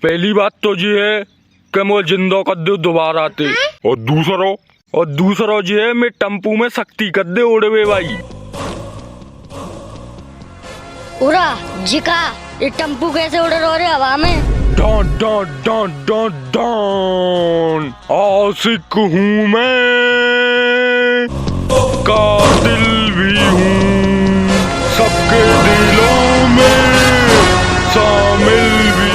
पहली बात तो ये है कि मैं जिंदा कर दे दोबारा आते, और दूसरा ये है मैं टम्पू में शक्ति कर दे उड़वे भाई। उड़ा जिका ये टम्पू कैसे उड़ रहे हवा में? डॉन डॉन डॉन डॉन डॉन आशिक हूँ मैं, कातिल भी हूँ, सबके दिलों में शामिल भी।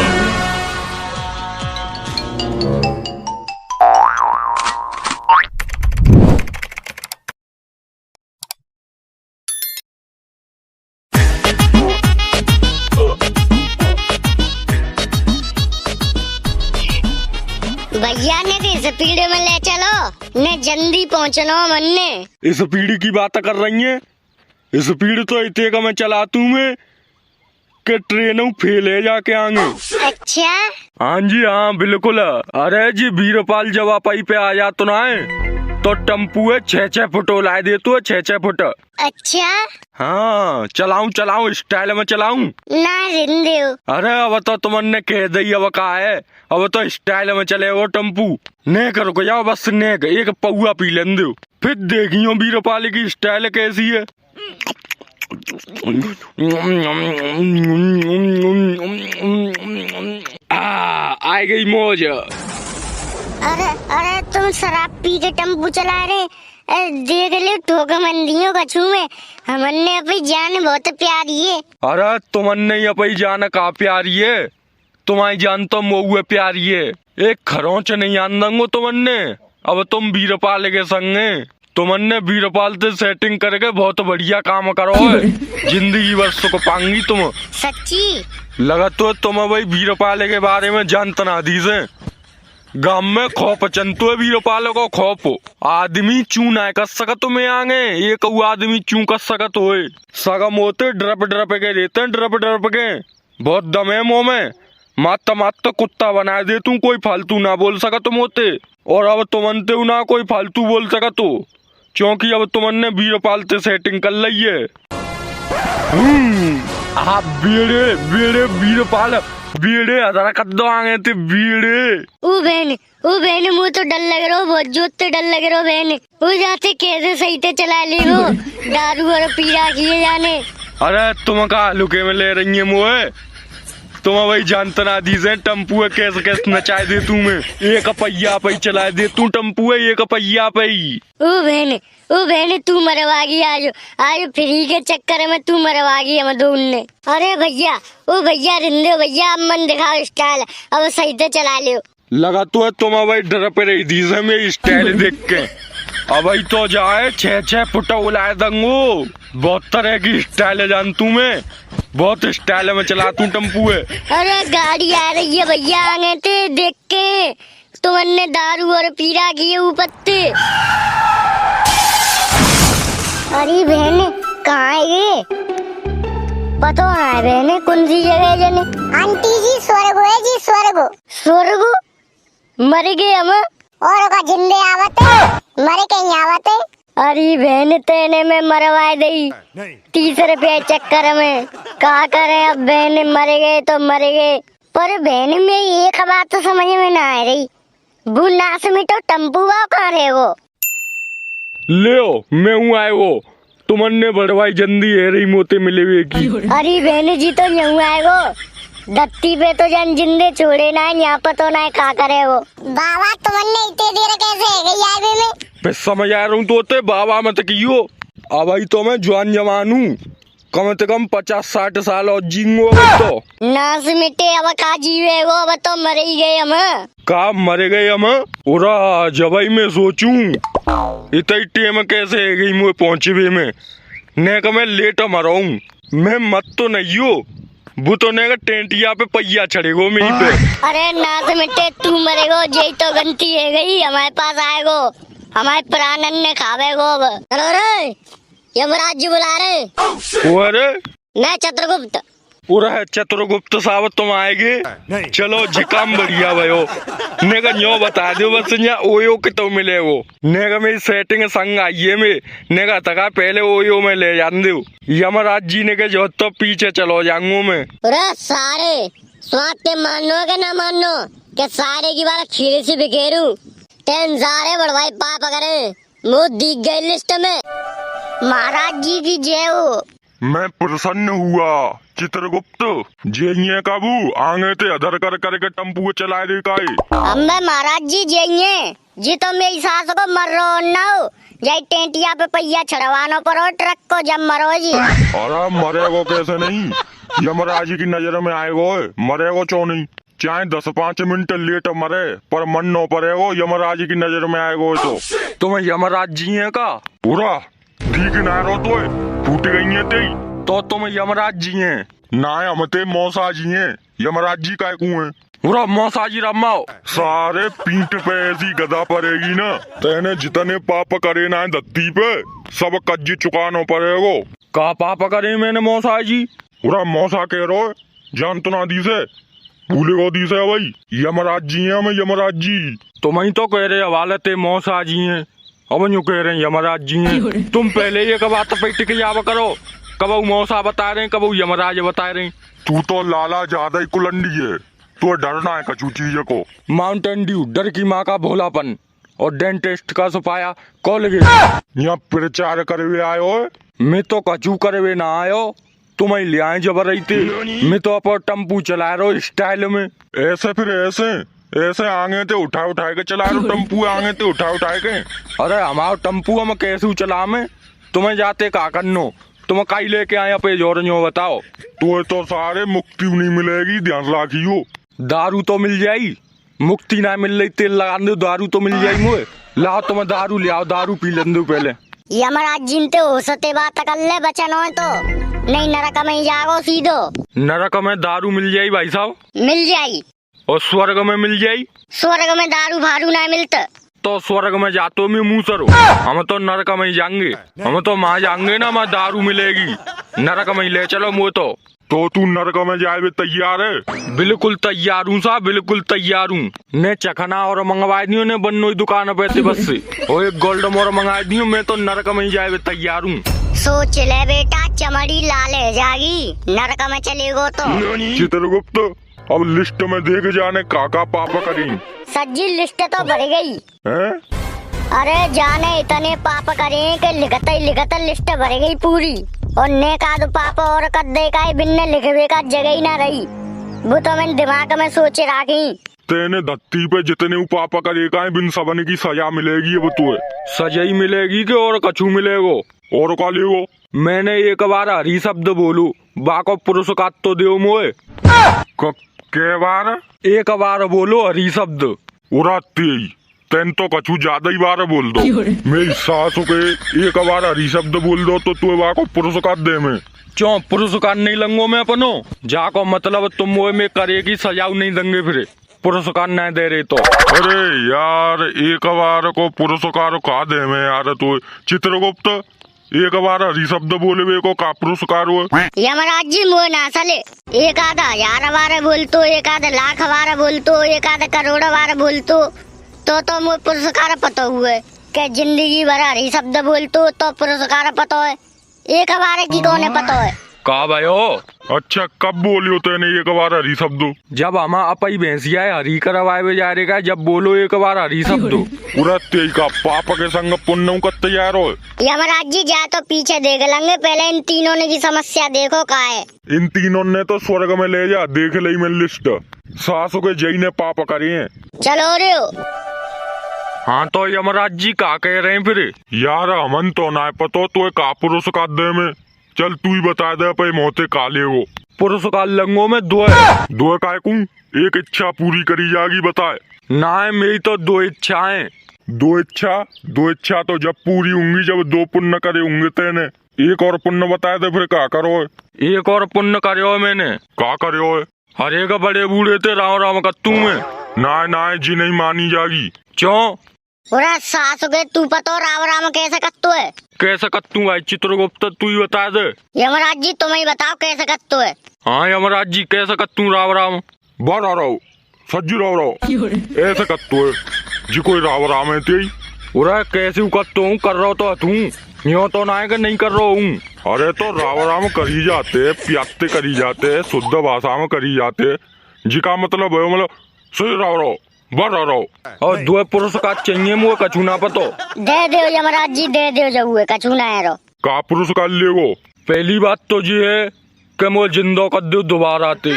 भैया ने तो स्पीड में ले चलो, ने जल्दी पहुँचना मन्ने। इस पीढ़ी की बात कर रही है? इस पीढ़ी तो इतने का मैं चलातू मैं कि ट्रेनों फेल है जाके आगे। अच्छा हाँ जी हाँ बिल्कुल। अरे जी वीरपाल जब आपई पे आ जा तो ना है तो टम्पू है 6-6 फुट लाए दे तू 6-6 फुट। अच्छा हाँ चलाऊं स्टाइल में चलाऊं ना जिंदे हो। अरे अब तो तुमने कह दी अब का है, अब तो स्टाइल में चले वो टम्पू। ने करो को जाओ बस ने एक पौआ पी लें दो, फिर देखियो वीरपाल की स्टाइल कैसी है। आ गई मौज। अरे अरे तुम शराब पी के टम्पू चला रहे, देख ले ठोक मंदियों का छूमे। हमने अपनी जान बहुत प्यारी है। अरे तुमने अपनी जान का प्यारी है, तुम्हारी जान तो मोहुए प्यारी है। एक खरोंच नहीं आन दूंगो तुमने, अब तुम वीरपाल के संगे। तुमने वीरपाल से सेटिंग करके बहुत बढ़िया काम करो है, जिंदगी बस को पाऊंगी तुम। सच्ची लगा तो तुम भाई वीरपाल के बारे में जानता ना दी से। गांव में खौफ चंतो है वीरपाल को, खौफ आदमी चू ना कर सकत तुम्हें आगे, एक आदमी चू कर सकत होए। सगम होते ड्रप के रहते हैं, ड्रप के बहुत दम है मुँह में। मात कुत्ता बना दे तू, कोई फालतू ना बोल सका तुम होते। और अब तुमनते ना कोई फालतू बोल सका तो, क्योंकि अब तुमने वीरपाल से सेटिंग कर ली है। आप बेड़े वीरपाल बेड़े हजारा कद्दो आगे थे बेड़े। ओ बहन मुझे तो डर लग रहा हो, बहुत जोर से डर लग रहा हो बहन। वो जाते कैसे सही से चला ले वो दारू और पीरा किए जाने। अरे तुम का लुके में ले रही है मुझे, तुम वही जानता ना दी से टम्पू है कैसे नचाए दे तू में, एक पहिया पे चला दे तू टम्पू है एक पहिया पे ही। ओ बहन तू मरवागी, आजो फ्री के चक्कर में तू मरवागी हम दोनों ने। अरे भैया ओ भैया रिंदे भैया, अब मन दिखाओ स्टाइल, अब सही से चला लियो। लगा तो है तुम भाई डर पे रही दी से मेरी स्टाइल देख के। अब तो जाए 6-6 फुट उलाए दंगो, बहुत तरह की स्टाइल जान तू मैं, बहुत स्टाइल में चला तू टम्पू है। अरे गाड़ी आ रही है भैया आगे थे देख के, तुमने दारू और पीरा किए ऊपर से। अरे बहन कहाँ है ये? पता है बहन कौन सी जगह है जने? आंटी जी स्वर्ग है जी, स्वर्ग मर गए हम और का जिंदे आवते मरे कहीं आवते। अरे बहन तेने में मरवाए दी 30 रुपये चक्कर में, क्या करे अब बहन मर गए तो मर गए। पर बहन में एक बात तो समझ में ना आ रही, वो नास में तो टम्पू कहाँ रहे वो? ले मैं हूँ आए वो, तुमने बड़वाई जल्दी है रही मोते मिले हुए की। अरे बहन जी तो यूँ आएगो, धरती पे तो जन जिंदे छोड़े ना, यहाँ पर तो ना क्या करे वो। बाबा तुमने इतने देर कैसे है गई आवे में? मैं समझ आ रहा हूँ तो बाबा मत कियो, अब आई तो मैं जवान जवान हूँ, कम से कम 50-60 साल और जीऊंगा तो। नास मिटे अब का जीवे वो, अब तो मर ही गए हम। का मरे गए हम? उरा जबई में सोचूं इतनी टेम कैसे है गई मुझे पहुंचे भी में, ने का मैं लेट मराऊं मैं मत तो नहीं हो, वो तो ने का टेंटिया पे पहिया चढ़ेगो मेरी पे। अरे नास मिटे तू मरेगो, यही तो गलती है गई, हमारे पास आएगो, हमारे प्राणन ने खावेगो। अरे रे यमराज जी बुला रहे। अरे मैं चित्रगुप्त। पूरा चित्रगुप्त साहब तुम आएगे, चलो जी काम बढ़िया भयो। नेगा न्यो बता दो बस यहाँ ओयो के तो मिले वो, नेगा मेरी सेटिंग संग आइए में, नेगा तका पहले ओयो में ले जान दो, यमराज जी ने के जो तो पीछे चलो जाऊंगो मैं। अरे सारे स्वाद ते मानो के ना मानो के सारे की बार खीरे से बिखेरू तेन सारे बड़वाई पाप करे मुँह दिख गई लिस्ट में। महाराज जी की जय हो। मैं प्रसन्न हुआ चित्रगुप्त जे काबू आगे ते अधर कर करके टम्पू चलाए दे काई। अब मैं महाराज जी जाइए जी तो मेरी सास को मर रो ना हो जाई टेंटिया पे पहिया छड़वानो पर हो ट्रक को जब मरो जी। अरे मरेगो कैसे नहीं, यमराज की नजर में आएगो मरेगो चो नहीं, चाहे 10-5 मिनट लेट मरे पर मन नो पड़ेगो यमराज की नजर में आएगो तो। तुम्हें यमराज जी है का पूरा ठीक ना रो तो टूट गई है तेई तो तुम यमराज जी हैं ना हमते मौसा जी हैं, यमराज जी का कुएं पूरा मौसाजी रमाओ। सारे पीठ पे ऐसी गदा पड़ेगी ना तेने जितने पाप करे ना धरती पे सब कज्जी चुकानो पड़ेगो। का पाप करे मैंने मौसाजी? पूरा मौसा कह रो जान तो ना दी से भूलेगो दी से भाई यमराज जी हैं हमें यमराज जी। तुम ही तो कह रहे हवाले ते मौसाजी हैं अब यूँ कह रहे हैं यमराज जी हैं। तुम पहले ये कब बात पे टिक जावा करो, कब मौसा बता रहे हैं कब यमराज बता रहे हैं। तू तो लाला ज्यादा ही कुलंडी है, तो डरना है कछु चीज को। माउंटेन ड्यू डर की माँ का भोलापन और डेंटिस्ट का सफाया कॉलेज यहाँ प्रचार करवे आयो है। मैं तो कछु करवे ना आयो, तुम्हें ले आए जबर रही थी। मैं तो अपन टम्पू चला रहा हूँ स्टाइल में। ऐसे फिर ऐसे आगे ते उठा के चला रहा टम्पू आगे ते उठा के। अरे हमारा टम्पू हम कैसे चला में तुम्हें जाते का करनो, तुम कई लेके आए पे जोर जो बताओ। तो सारे मुक्ति नहीं मिलेगी ध्यान रखियो। दारू तो मिल जाई, मुक्ति ना मिल रही तेल लगा दो दारू तो मिल जाई मुझे। लाओ तुम्हें दारू ले आओ, दारू पी लें दो पहले। यमराज जिनते हो सते बात कर ले बचन हो तो नहीं नरक में ही जाओ सीधो। नरक में दारू मिल जाई भाई साहब? मिल जाई। और स्वर्ग में मिल जाई? स्वर्ग में दारू भारू ना मिलता तो स्वर्ग में जातो में मुँह सरो, हम तो नरक में ही जाएंगे। हम तो वहाँ जाएंगे ना वहाँ दारू मिलेगी, नरक में ही ले चलो मुँह तो तू नरक में जाए तैयार है? बिल्कुल तैयार हूँ साहब, बिल्कुल तैयार हूँ। ने चखना और मंगवा दियो ने बन्नो दुकान पे बस से और एक गोल्ड मोर मंगा दियो। मैं तो नरक में ही जाए तैयार हूँ। सोच ले बेटा चमड़ी लाल है जागी नरक में चलेगो तो। चित्रगुप्त अब लिस्ट में देख जाने काका पाप करी। सज्जी लिस्ट तो भर गई है? अरे जाने इतने पाप करे कि लिखते लिस्ट भर गई पूरी और ने का पाप और कद्दे का बिन्ने लिखवे का जगह ही ना रही। वो तो मैंने दिमाग में सोच रखी। तेने धरती पे जितने पाप करे का बिन सबन की सजा मिलेगी। अब तो सजा ही मिलेगी कि और कछु मिलेगो? और का लेगो? मैंने एक बार हरी शब्द बोलू बाको पुरस्कार तो दो मोए। के बार? एक बार बोलो हरी शब्द। उड़ाती तेन तो कछु ज्यादा ही बार बोल दो। मेरी सास के एक बार हरी शब्द बोल दो तो तू को पुरस्कार दे में। क्यों पुरस्कार नहीं लंगो मैं अपनो? जाको मतलब तुम वो में करेगी सजाऊ नहीं देंगे फिर पुरस्कार नहीं दे रहे तो। अरे यार एक बार को पुरस्कार का दे में यार तू चित्रगुप्त एक बार हरी शब्द बोले को का पुरस्कार हुआ? यमराज जी मुँह ना चले एक आधा 1000 बार बोलतो, एक आधा लाख बार बोलतो, एक आधा करोड़ बार बोलतो तो मुझे पुरस्कार पता हुए के जिंदगी भर हरी शब्द बोलतो तो पुरस्कार पता है। एक बार की कौन पता है का भाई? अच्छा कब बोलियो तेने एक बार हरी शब्द? जब हम अपई भैंसिया हरी करवाए जा रहे का जब बोलो एक बार हरी शब्द। पूरा तेई का पाप के संग पुण्य का तैयार हो। यमराज जी जा तो पीछे देख लेंगे, पहले इन तीनों ने की समस्या देखो का है। इन तीनों ने तो स्वर्ग में ले जा देख ली मैं लिस्ट। सासू के जई ने पाप करे हैं। चलो रे हाँ तो यमराज जी का कह रहे हैं फिर? यार हमन तो ना पतो तो का पुरस्कार दे में। चल तू ही बता दे पे मोते काले हो पुरस्कार लंगो में दो का एक इच्छा पूरी करी जागी बताए ना है। मेरी तो 2 इच्छाएं। दो इच्छा तो जब पूरी होंगी जब 2 पुण्य करे होंगे तेने। एक और पुण्य बताए थे फिर का करो? एक और पुण्य करे मैंने। का करे? हरे का बड़े बूढ़े थे राम राम कत्तू में ना जी नहीं मानी जागी। क्यों? पूरा सास गए तू पतो राम राम कैसे कत्तो है? कैसे कत्तू भाई चित्रगुप्त तू ही बता दे। यमराज जी तुम ही बताओ कैसे कत्तो है? हाँ यमराज जी कैसे कत्तू राम राम? बार रहो सज्जी रहो ऐसे कत्तो है जी कोई राम राम है तेई। पूरा कैसे कत्तो हूँ कर रहा तो तू यो तो ना है नहीं कर रहा हूँ। अरे तो राम राम करी जाते प्याते करी जाते शुद्ध भाषा में करी जाते जी का मतलब है मतलब सही रहो बढ़ रहो। और दो पुरस्कार चाहिए मुझे कछु ना पतो। दे दो यमराज जी, दे दो जब कछु ना है रो। का पुरस्कार लेगो? पहली बात तो ये है कि मुझे जिंदो कर दो दोबारा आते।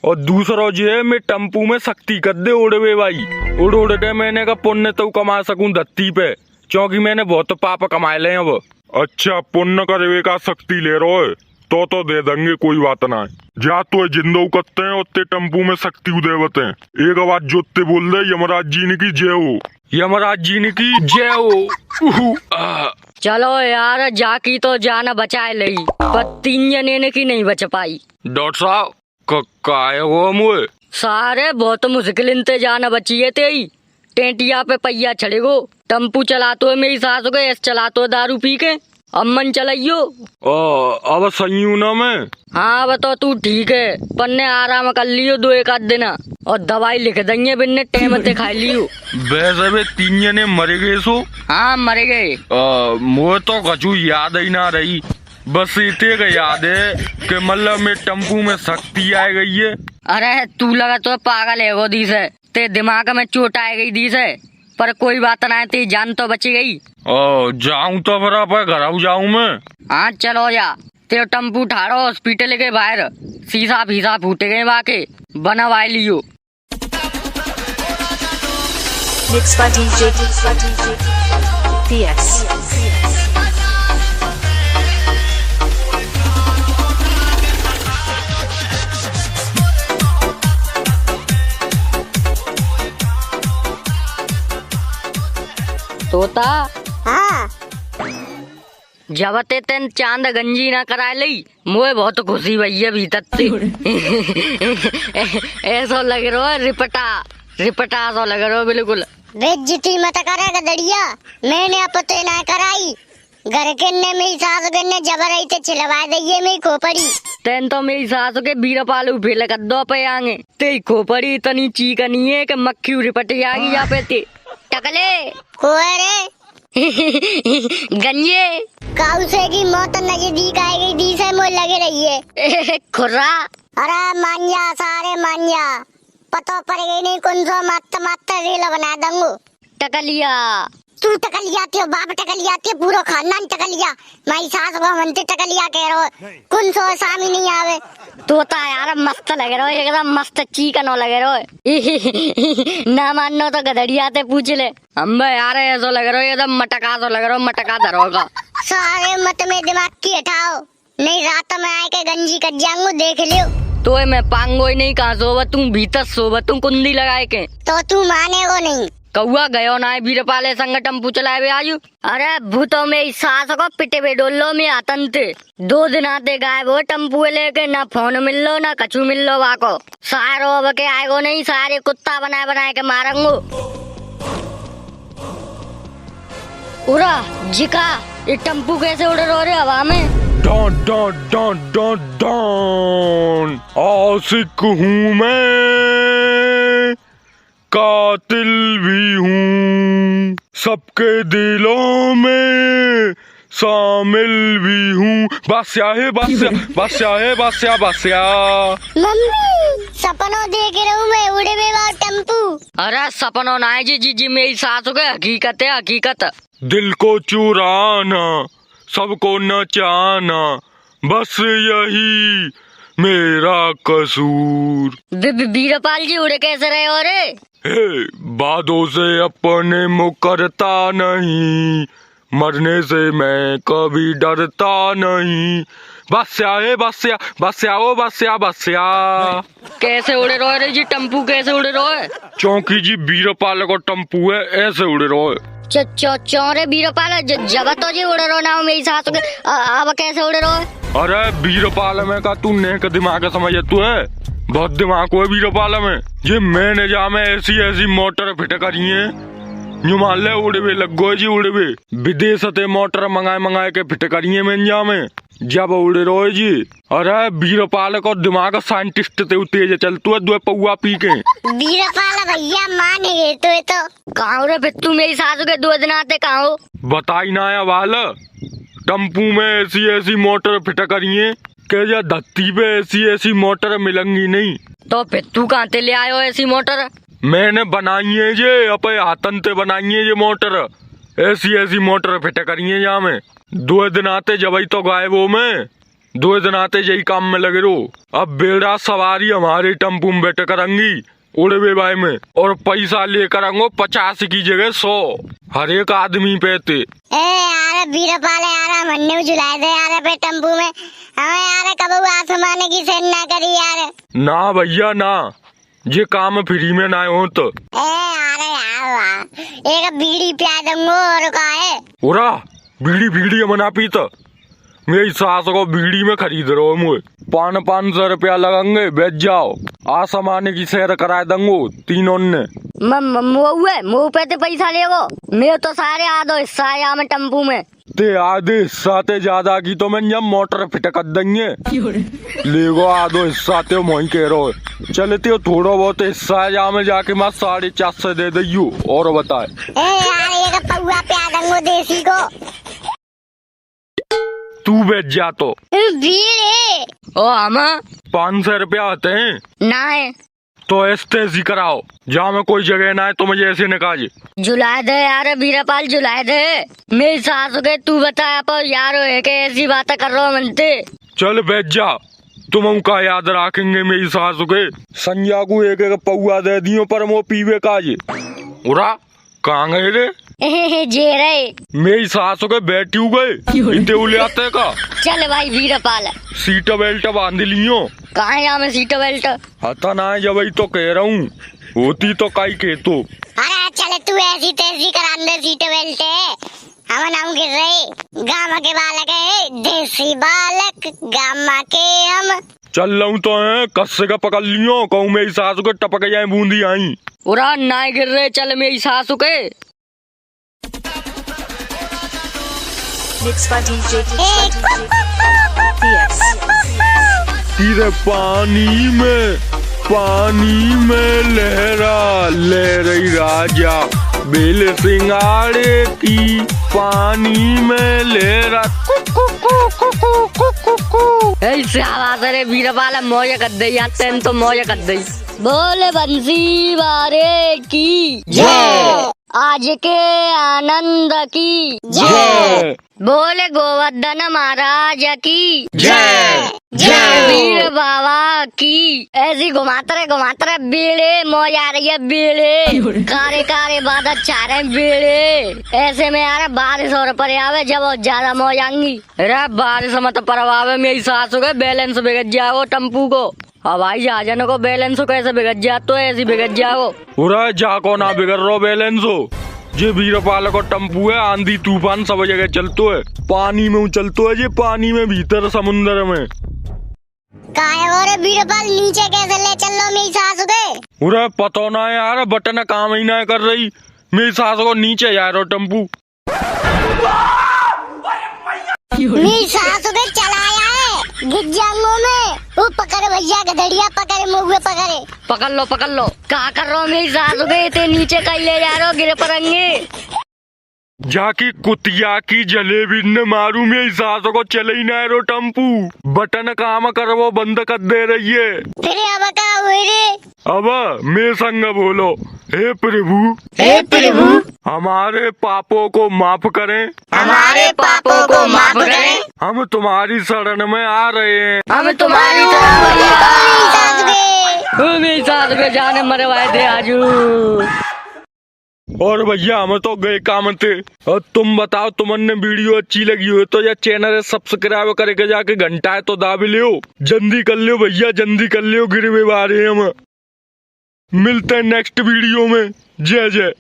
और दूसरा ये है मैं टम्पू में शक्ति कर दे उड़वे भाई। उड़ उड़ के मैंने का पुण्य तो कमा सकूं धरती पे, क्योंकि मैंने बहुत पाप कमाए ले अब। अच्छा पुण्य करे का शक्ति ले रहो है तो दे देंगे, कोई बात ना है। जा तो जिंदो करते हैं उतने टम्पू में शक्ति उदेवते हैं। एक आवाज जोते बोल दे यमराज जी ने की जय हो। यमराज जी ने की जय हो। चलो यार, जाकी तो जान बचाए लई, पर 3 जने ने की नहीं बच पाई। डॉक्टर साहब काय हो मुझे? सारे बहुत मुश्किल इनते जान बचिए थे। टेंटिया पे पहिया चढ़ेगो, टम्पू चलातो है मेरी सास को, ऐसे चलातो दारू पी के। अम्मन चलाइयो। अब सही हूँ ना मैं? हाँ बताओ तू ठीक है, पन्ने आराम कर लियो 2-1 आध दिन, और दवाई लिख देंगे बिन्ने टाइम ते खा लियो। वैसे वे 3 जने मरे गए सो? हाँ मरे गए। मुझे तो कछु याद ही ना रही, बस इतने का याद है कि मतलब में टम्पू में शक्ति आ गई है। अरे तू लगा तो पागल है वो दी से, ते दिमाग में चोट आ गई दी से, पर कोई बात ना, तेरी जान तो बची गई। जाऊं तो फिर आप घर जाऊं मैं? हाँ चलो जा, ते टम्पू ठाड़ो हॉस्पिटल के बाहर, शीशा फीसा फूटे गए वाके, बनवा लियो। Mixed by DJ PS. तोता हाँ जब ते तेन चांद गंजी ना करा ली, मुझे बहुत खुशी भैया भीतर से। ऐसा लग रहा है रिपटा ऐसा लग रहा है बिल्कुल। बेइज्जती मत करे गदड़िया, मैंने अपते ना कराई। घर के ने मेरी सास ने जबर आई ते चिलवा दइए मेरी खोपड़ी। तेन तो मेरी सास के बीर पालू फेल कर दो पे आगे, ते खोपड़ी इतनी चीकनी है कि मक्खी रिपट जाएगी यहाँ पे ते। टकले कोए रे गंजे काउसे की मौत नजदीक आई गई, दी से मोल लगे रही है। खुर्रा अरे मांझा सारे मांझा, पतो पड़ गई नहीं कौन सा मत रील बना दूंगो। टकलिया तू टकलिया थे, बाप टकलिया थे, पूरा खानदान टकलिया। माई सास को मनते टकलिया कह रहो, कौन सो सामी नहीं आवे। तोता यार मस्त लग रहा है, एकदम मस्त चीकनो लग रहा है। ना मानो तो गधड़िया ते पूछ ले। हम यार ऐसा लग रहा है एकदम मटका तो लग रहा है, मटका धरोगा। सारे मत में दिमाग की हटाओ, नहीं रात में आए के गंजी कट जाऊंगो, देख लियो। तो मैं पांगो ही नहीं, कहाँ सोवा तू भीतर सोवा तू कुंडी लगाए के। तो तू मानेगो नहीं। कौआ गयो ना वीर पाले संग टम्पू चलाए आयु। अरे भूतो में सास को पिटे पे डोलो में आतन थे, 2 दिन आते गायब हो टम्पू लेके, ना फोन मिल लो ना कछु मिल लो वाको। सारो अब के आएगो नहीं, सारे कुत्ता बनाए के मारेंगो। उरा जिका ये टम्पू कैसे उड़ रहे रे हवा में? डॉन डॉन डॉन डॉन डॉन आशिक हूँ मैं, कातिल भी हूँ, सबके दिलों में शामिल भी हूँ। बादशाह है बादशाह। मम्मी सपनों देख रहा हूँ मैं, उड़े हुए वाला टम्पू। अरे सपनों ना है जी मेरी सास हो गए, हकीकत है हकीकत। दिल को चुराना, सबको नचाना, बस यही मेरा कसूर। वीरपाल जी उड़े कैसे रहे हो रे? हे बादों से अपने मुकरता नहीं, मरने से मैं कभी डरता नहीं। बादशाह। कैसे उड़े रहो रे जी टम्पू, कैसे उड़े रहो है? चौकी जी वीरपाल को टम्पू है, ऐसे उड़े रहो है। चौरे वीरपाल जब तो जी उड़े रहो ना मेरी सास के, अब कैसे उड़े रहो है? अरे वीरपाल में का तू नेक दिमाग समझ तू है, बहुत दिमाग है वीरपाल में। ये मैंने जा में ऐसी मोटर फिट करी है, जो मान ले उड़े लग गए जी, उड़े विदेश से मोटर मंगाए के फिट करी है मैंने जा में, जब उड़े रहो जी। अरे वीरपाल को दिमाग साइंटिस्ट ते तेज चलतू है, 2 पौआ पी के। वीरपाल भैया मान गए तो कहाँ रे तू मेरी सास के 2 दिन आते कहाँ हो? बताई ना है वाल, टम्पू में ऐसी मोटर फिट करी है कि धरती पे ऐसी मोटर मिलेंगी नहीं। तो फिर तू कहाँ ते ले आयो ऐसी मोटर? मैंने बनाई है ये अपने हाथन ते बनाई है ये मोटर। ऐसी ऐसी मोटर फिट करी है यहाँ में। 2 दिन आते जब तो गायब हो मैं 2 दिन आते यही काम में लगे रहो। अब बेड़ा सवारी हमारे टेम्पू में बैठ करेंगी उड़वे बाई में और पैसा लेकर आऊंगो 50 की जगह 100 हर एक आदमी पे ते। यार बीरपाल यार मन्ने में झुलाए दे यार पे टेम्पू में हमें यार कब आसमाने की सेन ना करी यार। ना भैया ना, ये काम फ्री में ना हो तो। यार एक बीड़ी पिया दूंगो और का है उरा बीड़ी मना पीता। मेरी सास को बीड़ी में खरीद रहो मुझे 500 रुपया लगेंगे बेच जाओ। आसमाने की सैर करा दूंगो तीनों ने। मुँह पे ते पैसा लेगो। मैं तो सारे आधो हिस्सा है यहाँ में टेम्पू में। ते आधे हिस्सा ते ज्यादा की तो मैं जब मोटर फिट कर देंगे लेगो आधो हिस्सा ते वही कह रहे हो। चलते हो थोड़ा बहुत हिस्सा है जहाँ में जाके मैं 450 दे दियो और बताए। यार एक पौवा पिया दूंगो देसी को। तू बेच जा तो। बीड़ी ओ हम 500 रुपया आते हैं ना है तो ऐसी कराओ जहाँ में कोई जगह ना है तो मुझे ऐसे निकाले। जुलाए दे यार बीरपाल जुलाए दे। मेरी सास के तू बता पर यार है के ऐसी बातें कर रहे हो मनते। चल बेच जा तुम उनका याद रखेंगे मेरी सास के। संजा को एक पौआ दे दियो पर वो पीवे का ये। उरा कहाँ गए रे? जे रहे मेरी सास के बैठी गए इतने उले आते का। चल भाई बीरपाल सीट बेल्ट बांध लियो। कहाँ है यहाँ में सीट बेल्ट? हता ना जब तो कह रहा हूँ होती तो काई के तो। अरे चल तू ऐसी तेजी करांदे सीट बेल्ट हम नाम गिर रहे गामा के बालक है देसी बालक गामा के हम। चल रहा हूँ तो है कस्से का पकड़ लियो कहूँ मेरी सास को टपक जाए बूंदी आई। उड़ा ना गिर रहे चल मेरी सासू के। Mixed by DJ PS. तेरे पानी में लहरा ले रही राजा बेल सिंगाड़े की पानी में लहरा। ऐसे आवाज रे बीरपाल मौज कर दई आते तो मौज कर दई। बोले बंसी वारे की जय आज के आनंद की जय बोले गोवर्धन महाराज की जय जय वीर बाबा की। ऐसी घुमाते रहे बेड़े मौज आ रही है बेड़े कारे कारे बादल चाह रहे बेड़े। ऐसे में यार बारिश और पर आवे जब बहुत ज्यादा मौज आएंगी। अरे बारिश मत परवावे मेरी सासू के बैलेंस बिगड़ जाओ टेम्पू को। हवाई जहाजन को बैलेंस कैसे बिगड़ जा तो ऐसी बिगड़ जाओ। उरा जा को ना बिगड़ रो बैलेंस हो। ये बीरपाल को टेम्पू है आंधी तूफान सब जगह चलतो है। पानी में चलतो है ये पानी में भीतर समुन्द्र में। काहे और बीरपाल नीचे कैसे ले चल लो मेरी सासू के? उरे पता ना है यार बटन काम ही ना कर रही मेरी सास को नीचे जा रहा टेम्पू। मेरी सासू के चलाया है गिर जाऊंगो मैं। वो पकड़ भैया गधड़िया पकड़ मुँह पकड़ लो क्या कर रहे हो मेरी सासू के इतने नीचे कहीं ले जा रहे हो गिर पड़ेंगे। जाकी कुतिया की जलेबी ने मारू मेरी सास को चले ही ना रो टेम्पू बटन काम कर वो बंद कर दे रही है। फिर अब का हुई रे? अब मैं संग बोलो हे प्रभु हमारे पापों को माफ करें। हमारे पापों को माफ करें। हम तुम्हारी शरण में आ रहे हैं। हम तुम्हारी मेरी सास के जाने मरवाए थे आजू। और भैया हम तो गए काम थे। और तुम बताओ तुमने वीडियो अच्छी लगी हो तो या चैनल सब्सक्राइब करके जाके घंटा है तो दाब लियो। जल्दी कर लियो भैया जल्दी कर लियो गिरवे बारे हम। मिलते हैं नेक्स्ट वीडियो में। जय जय।